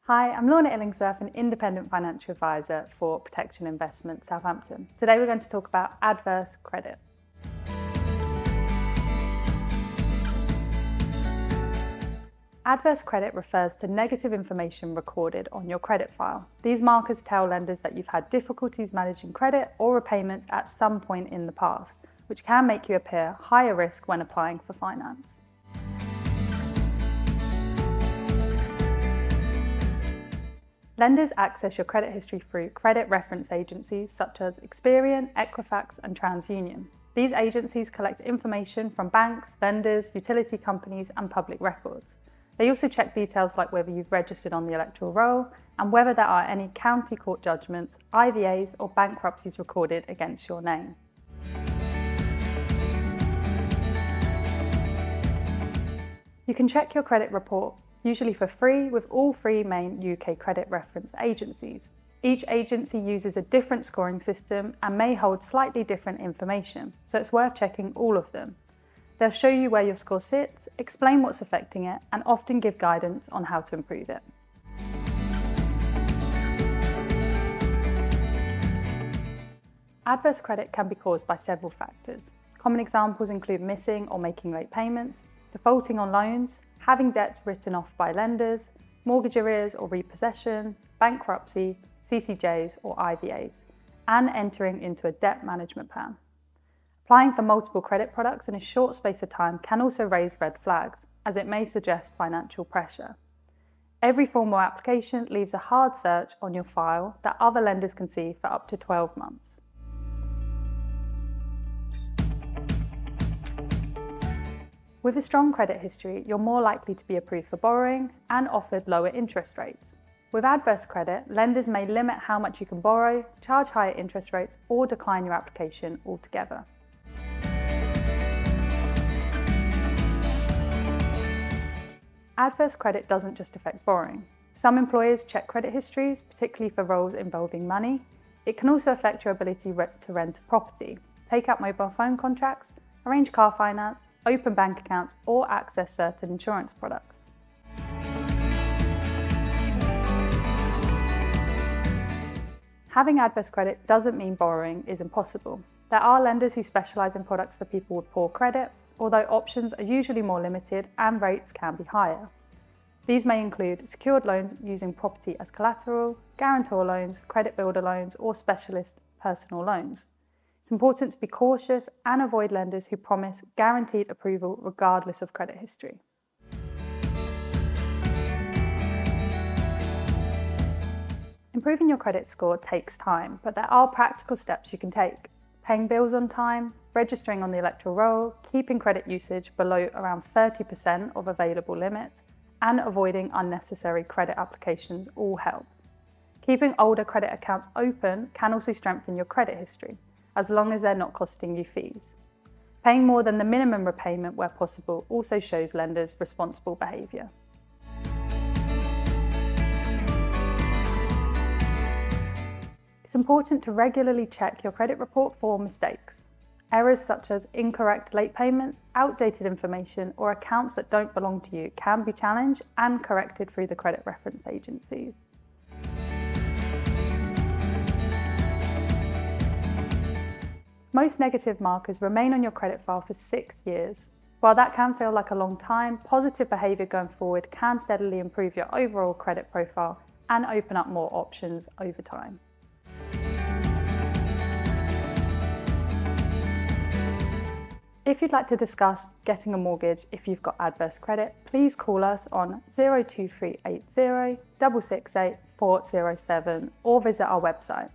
Hi, I'm Lorna Illingsworth, an independent financial advisor for Protection Investment Southampton. Today we're going to talk about adverse credit. Adverse credit refers to negative information recorded on your credit file. These markers tell lenders that you've had difficulties managing credit or repayments at some point in the past, which can make you appear higher risk when applying for finance. Lenders access your credit history through credit reference agencies such as Experian, Equifax and TransUnion. These agencies collect information from banks, lenders, utility companies and public records. They also check details like whether you've registered on the electoral roll and whether there are any county court judgments, IVAs or bankruptcies recorded against your name. You can check your credit report usually for free with all three main UK credit reference agencies. Each agency uses a different scoring system and may hold slightly different information, so it's worth checking all of them. They'll show you where your score sits, explain what's affecting it, and often give guidance on how to improve it. Adverse credit can be caused by several factors. Common examples include missing or making late payments, defaulting on loans, having debts written off by lenders, mortgage arrears or repossession, bankruptcy, CCJs or IVAs, and entering into a debt management plan. Applying for multiple credit products in a short space of time can also raise red flags, as it may suggest financial pressure. Every formal application leaves a hard search on your file that other lenders can see for up to 12 months. With a strong credit history, you're more likely to be approved for borrowing and offered lower interest rates. With adverse credit, lenders may limit how much you can borrow, charge higher interest rates, or decline your application altogether. Adverse credit doesn't just affect borrowing. Some employers check credit histories, particularly for roles involving money. It can also affect your ability to rent a property, take out mobile phone contracts, arrange car finance, open bank accounts, or access certain insurance products. Having adverse credit doesn't mean borrowing is impossible. There are lenders who specialise in products for people with poor credit, although options are usually more limited and rates can be higher. These may include secured loans using property as collateral, guarantor loans, credit builder loans, or specialist personal loans. It's important to be cautious and avoid lenders who promise guaranteed approval regardless of credit history. Improving your credit score takes time, but there are practical steps you can take. Paying bills on time, registering on the electoral roll, keeping credit usage below around 30% of available limits, and avoiding unnecessary credit applications all help. Keeping older credit accounts open can also strengthen your credit history, as long as they're not costing you fees. Paying more than the minimum repayment where possible also shows lenders responsible behaviour. It's important to regularly check your credit report for mistakes. Errors such as incorrect late payments, outdated information, or accounts that don't belong to you can be challenged and corrected through the credit reference agencies. Most negative markers remain on your credit file for 6 years. While that can feel like a long time, positive behaviour going forward can steadily improve your overall credit profile and open up more options over time. If you'd like to discuss getting a mortgage if you've got adverse credit, please call us on 02380 668 407 or visit our website.